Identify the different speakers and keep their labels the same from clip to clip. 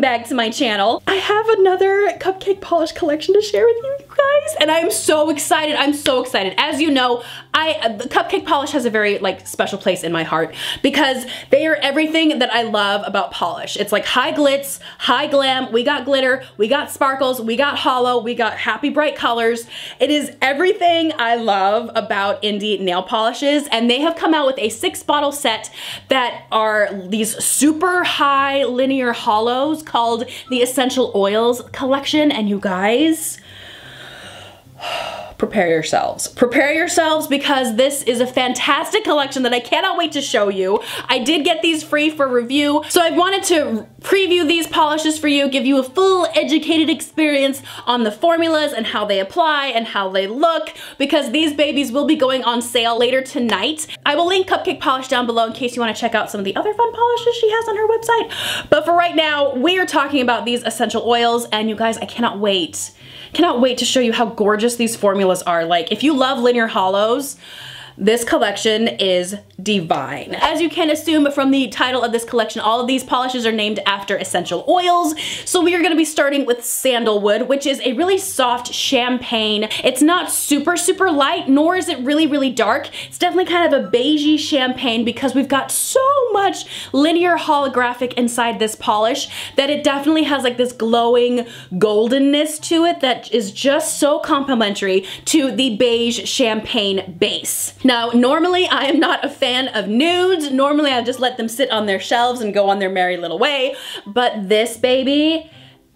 Speaker 1: back to my channel. I have another cupcake polish collection to share with you guys, and I'm so excited. I'm so excited. As you know, the cupcake polish has a very like special place in my heart because they are everything that I love about polish. It's like high glitz, high glam, we got glitter, we got sparkles, we got hollow, we got happy bright colors. It is everything I love about indie nail polishes, and they have come out with a 6-bottle set that are these super high linear hollows called the Essential Oils collection. And you guys, prepare yourselves. Prepare yourselves because this is a fantastic collection that I cannot wait to show you. I did get these free for review, so I wanted to preview these polishes for you, give you a full educated experience on the formulas and how they apply and how they look, because these babies will be going on sale later tonight. I will link Cupcake Polish down below in case you want to check out some of the other fun polishes she has on her website. But for right now, we are talking about these essential oils, and you guys, I cannot wait. Cannot wait to show you how gorgeous these formulas are. Like, if you love linear hollows, this collection is divine. As you can assume from the title of this collection, all of these polishes are named after essential oils. So we are gonna be starting with Sandalwood, which is a really soft champagne. It's not super, super light, nor is it really, really dark. It's definitely kind of a beigey champagne because we've got so much linear holographic inside this polish that it definitely has like this glowing goldenness to it that is just so complimentary to the beige champagne base. Now, normally I am not a fan of nudes. Normally I just let them sit on their shelves and go on their merry little way. But this baby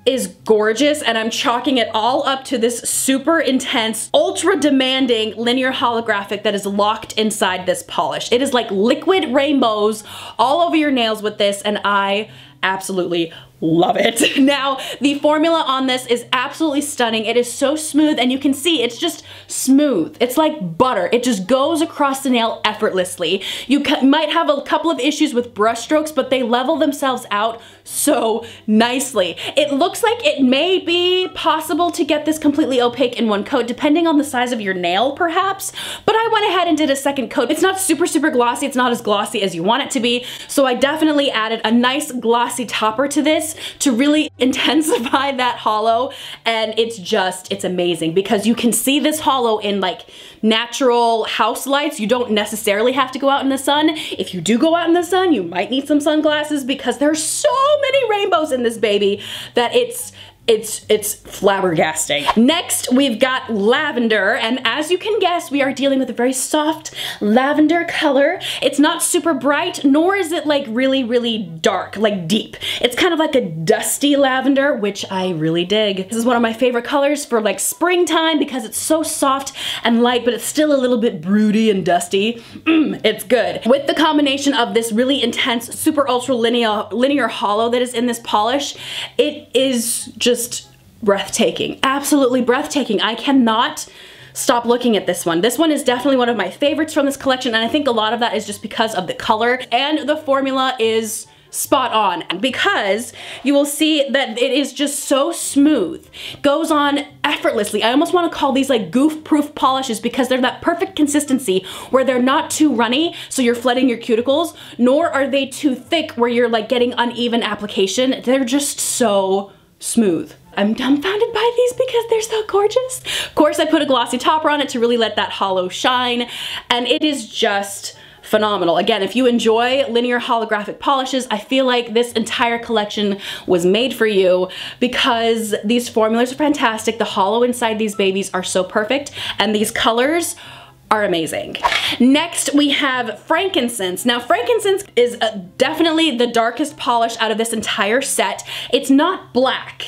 Speaker 1: is gorgeous, and I'm chalking it all up to this super intense, ultra demanding linear holographic that is locked inside this polish. It is like liquid rainbows all over your nails with this, and I absolutely love it. Now, the formula on this is absolutely stunning. It is so smooth, and you can see it's just smooth. It's like butter. It just goes across the nail effortlessly. You might have a couple of issues with brush strokes, but they level themselves out so nicely. It looks like it may be possible to get this completely opaque in one coat, depending on the size of your nail, perhaps, but I went ahead and did a second coat. It's not super, super glossy. It's not as glossy as you want it to be, so I definitely added a nice glossy topper to this to really intensify that hollow, and it's amazing because you can see this hollow in like natural house lights. You don't necessarily have to go out in the sun. If you do go out in the sun, you might need some sunglasses because there's so many rainbows in this baby that it's flabbergasting. Next, we've got Lavender, and as you can guess, we are dealing with a very soft lavender color. It's not super bright, nor is it like really, really dark, like deep. It's kind of like a dusty lavender, which I really dig. This is one of my favorite colors for like springtime because it's so soft and light, but it's still a little bit broody and dusty. It's good. With the combination of this really intense, super ultra linear hollow that is in this polish, it is just breathtaking, absolutely breathtaking. I cannot stop looking at this one. This one is definitely one of my favorites from this collection, and I think a lot of that is just because of the color, and the formula is spot on because you will see that it is just so smooth. Goes on effortlessly. I almost want to call these like goof-proof polishes because they're that perfect consistency where they're not too runny so you're flooding your cuticles, nor are they too thick where you're like getting uneven application. They're just so smooth. I'm dumbfounded by these because they're so gorgeous. Of course, I put a glossy topper on it to really let that hollow shine, and it is just phenomenal. Again, if you enjoy linear holographic polishes, I feel like this entire collection was made for you because these formulas are fantastic. The hollow inside these babies are so perfect, and these colors are amazing. Next, we have Frankincense. Now, Frankincense is definitely the darkest polish out of this entire set. It's not black,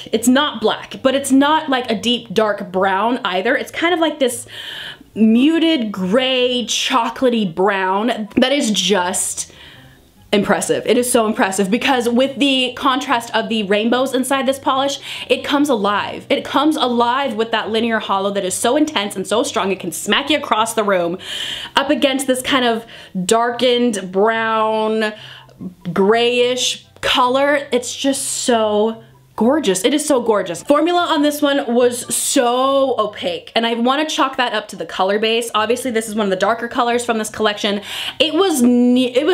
Speaker 1: but it's not like a deep dark brown either. It's kind of like this muted gray chocolatey brown that is just impressive. It is so impressive because with the contrast of the rainbows inside this polish, it comes alive. It comes alive with that linear hollow that is so intense and so strong it can smack you across the room up against this kind of darkened brown grayish color. It's just so gorgeous. It is so gorgeous. Formula on this one was so opaque, and I want to chalk that up to the color base. Obviously, this is one of the darker colors from this collection. It was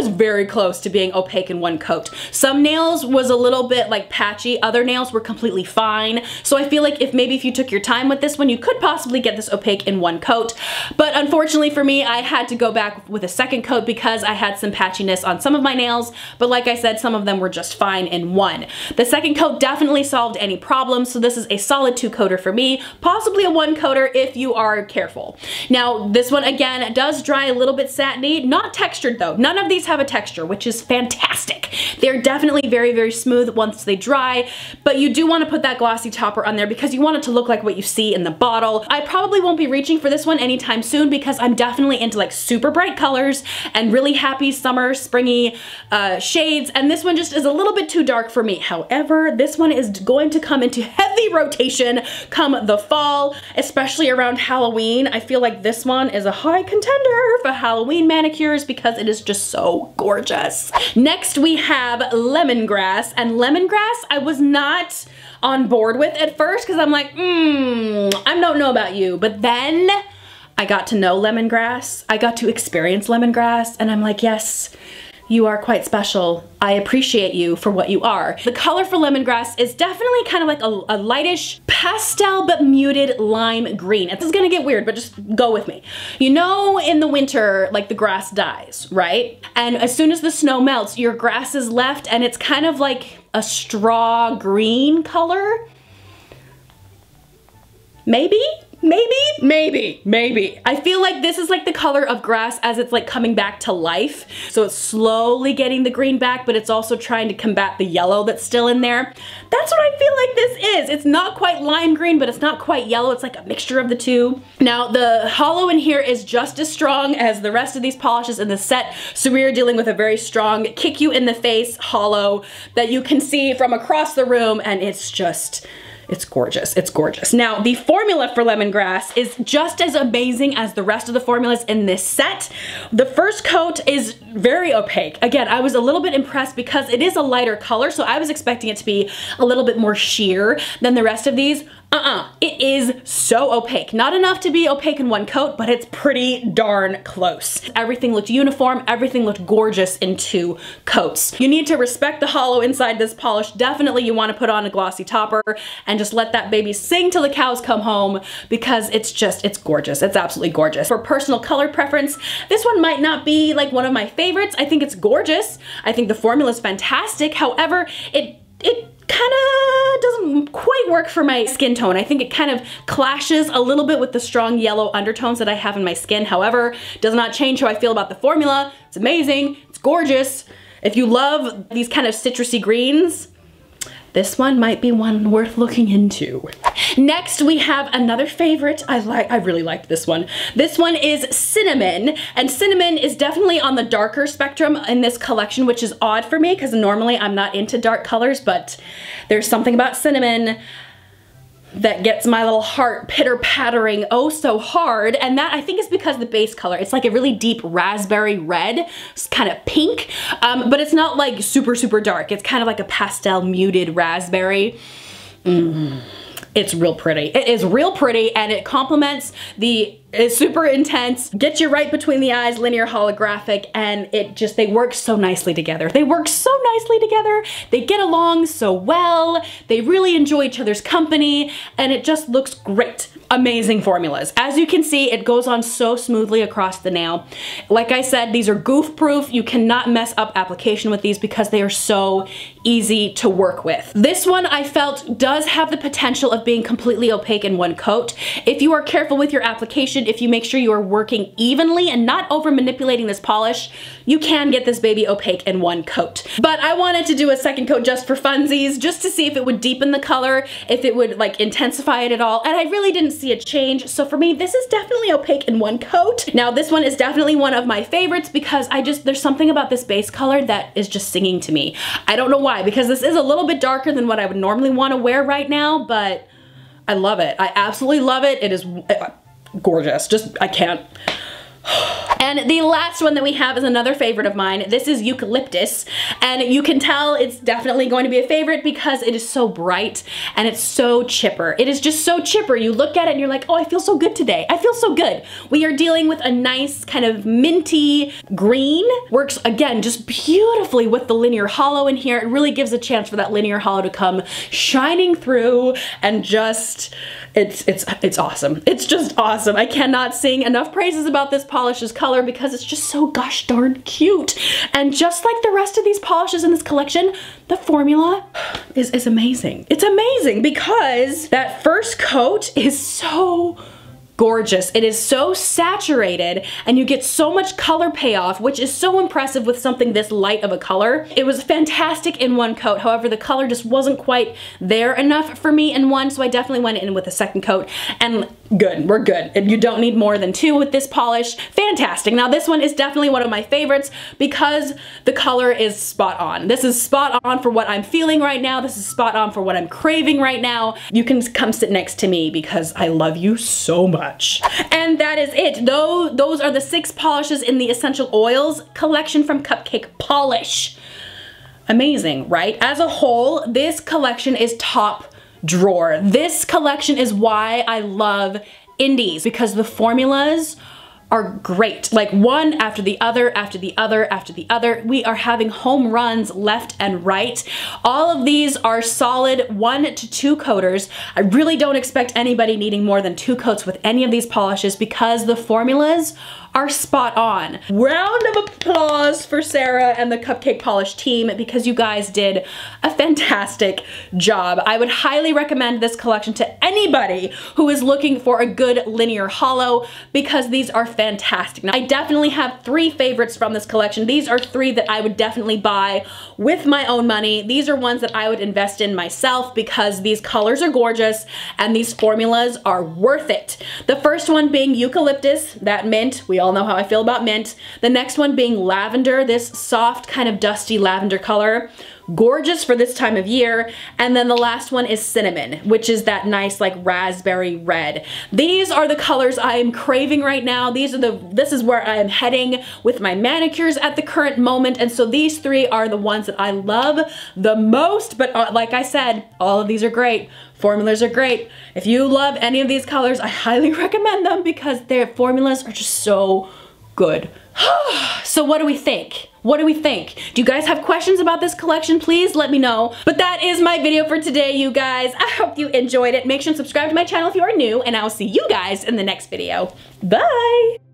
Speaker 1: very close to being opaque in one coat. Some nails was a little bit like patchy, other nails were completely fine. So I feel like if you took your time with this one, you could possibly get this opaque in one coat. But unfortunately for me, I had to go back with a second coat because I had some patchiness on some of my nails. But like I said, some of them were just fine in one. The second coat definitely solved any problems, so this is a solid 2-coater for me, possibly a 1-coater if you are careful. Now, this one again does dry a little bit satiny, not textured though. None of these have a texture, which is fantastic. They're definitely very, very smooth once they dry, but you do want to put that glossy topper on there because you want it to look like what you see in the bottle. I probably won't be reaching for this one anytime soon because I'm definitely into like super bright colors and really happy summer, springy shades, and this one just is a little bit too dark for me. However, this one is going to come into heavy rotation come the fall, especially around Halloween. I feel like this one is a high contender for Halloween manicures because it is just so gorgeous. Next we have Lemongrass, and Lemongrass I was not on board with at first because I'm like, I don't know about you, but then I got to know Lemongrass. I got to experience Lemongrass, and I'm like, yes, you are quite special. I appreciate you for what you are. The color for Lemongrass is definitely kind of like a lightish pastel but muted lime green. This is gonna get weird, but just go with me. You know, in the winter, like the grass dies, right? And as soon as the snow melts, your grass is left and it's kind of like a straw green color. Maybe? Maybe. I feel like this is like the color of grass as it's like coming back to life. So it's slowly getting the green back, but it's also trying to combat the yellow that's still in there. That's what I feel like this is. It's not quite lime green, but it's not quite yellow. It's like a mixture of the two. Now the hollow in here is just as strong as the rest of these polishes in the set. So we are dealing with a very strong kick you in the face hollow that you can see from across the room, and it's just, it's gorgeous. It's gorgeous. Now, the formula for Lemongrass is just as amazing as the rest of the formulas in this set. The first coat is very opaque. Again, I was a little bit impressed because it is a lighter color, so I was expecting it to be a little bit more sheer than the rest of these. It is so opaque. Not enough to be opaque in one coat, but it's pretty darn close. Everything looked uniform, everything looked gorgeous in 2 coats. You need to respect the hollow inside this polish. Definitely you want to put on a glossy topper and just let that baby sing till the cows come home because it's gorgeous. It's absolutely gorgeous. For personal color preference, this one might not be like one of my favorites. I think it's gorgeous. I think the formula is fantastic. However, it kind of doesn't quite work for my skin tone. I think it kind of clashes a little bit with the strong yellow undertones that I have in my skin. However, does not change how I feel about the formula. It's amazing, it's gorgeous. If you love these kind of citrusy greens, this one might be one worth looking into. Next, we have another favorite. I really liked this one. This one is Cinnamon, and Cinnamon is definitely on the darker spectrum in this collection, which is odd for me because normally I'm not into dark colors, but there's something about Cinnamon that gets my little heart pitter-pattering oh so hard, and that I think is because the base color. It's like a really deep raspberry red. It's kind of pink, but it's not like super, super dark. It's kind of like a pastel muted raspberry. It's real pretty. It is real pretty, and it complements it's super intense, gets you right between the eyes, linear holographic, and they work so nicely together. They work so nicely together. They get along so well. They really enjoy each other's company, and it just looks great. Amazing formulas. As you can see, it goes on so smoothly across the nail. Like I said, these are goof proof. You cannot mess up application with these because they are so easy to work with. This one I felt does have the potential of being completely opaque in one coat. If you are careful with your application, if you make sure you are working evenly and not over manipulating this polish, you can get this baby opaque in one coat. But I wanted to do a second coat just for funsies, just to see if it would deepen the color, if it would like intensify it at all, and I really didn't see a change. So for me, this is definitely opaque in one coat. Now this one is definitely one of my favorites because there's something about this base color that is just singing to me. I don't know why, because this is a little bit darker than what I would normally want to wear right now, but I love it. I absolutely love it. It is gorgeous. I can't. And the last one that we have is another favorite of mine. This is Eucalyptus, and you can tell it's definitely going to be a favorite because it is so bright and it's so chipper. It is just so chipper. You look at it and you're like, oh, I feel so good today. I feel so good. We are dealing with a nice kind of minty green. Works, again, just beautifully with the linear hollow in here. It really gives a chance for that linear hollow to come shining through, and just, it's awesome. It's just awesome. I cannot sing enough praises about this polish's color because it's just so gosh darn cute. And just like the rest of these polishes in this collection, the formula is amazing. It's amazing because that first coat is so gorgeous. It is so saturated and you get so much color payoff, which is so impressive with something this light of a color. It was fantastic in one coat. However, the color just wasn't quite there enough for me in one, so I definitely went in with a second coat, and good, we're good. You don't need more than 2 with this polish. Fantastic. Now this one is definitely one of my favorites because the color is spot on. This is spot on for what I'm feeling right now. This is spot on for what I'm craving right now. You can come sit next to me because I love you so much. And that is it. Those are the 6 polishes in the Essential Oils collection from Cupcake Polish. Amazing, right? As a whole, this collection is top drawer. This collection is why I love indies, because the formulas are great. Like one after the other, after the other, after the other. We are having home runs left and right. All of these are solid 1 to 2 coaters. I really don't expect anybody needing more than 2 coats with any of these polishes because the formulas are spot on. Round of applause for Sarah and the Cupcake Polish team because you guys did a fantastic job. I would highly recommend this collection to anybody who is looking for a good linear hollow because these are fantastic. Now, I definitely have 3 favorites from this collection. These are 3 that I would definitely buy with my own money. These are ones that I would invest in myself because these colors are gorgeous and these formulas are worth it. The first one being Eucalyptus, that mint. We all know how I feel about mint. The next one being Lavender, this soft kind of dusty lavender color. Gorgeous for this time of year. And then the last one is Cinnamon, which is that nice like raspberry red. These are the colors I am craving right now. This is where I am heading with my manicures at the current moment. And so these 3 are the ones that I love the most. But like I said, all of these are great. Formulas are great. If you love any of these colors, I highly recommend them because their formulas are just so good. So what do we think? What do we think? Do you guys have questions about this collection? Please let me know. But that is my video for today, you guys. I hope you enjoyed it. Make sure and subscribe to my channel if you are new, and I will see you guys in the next video. Bye!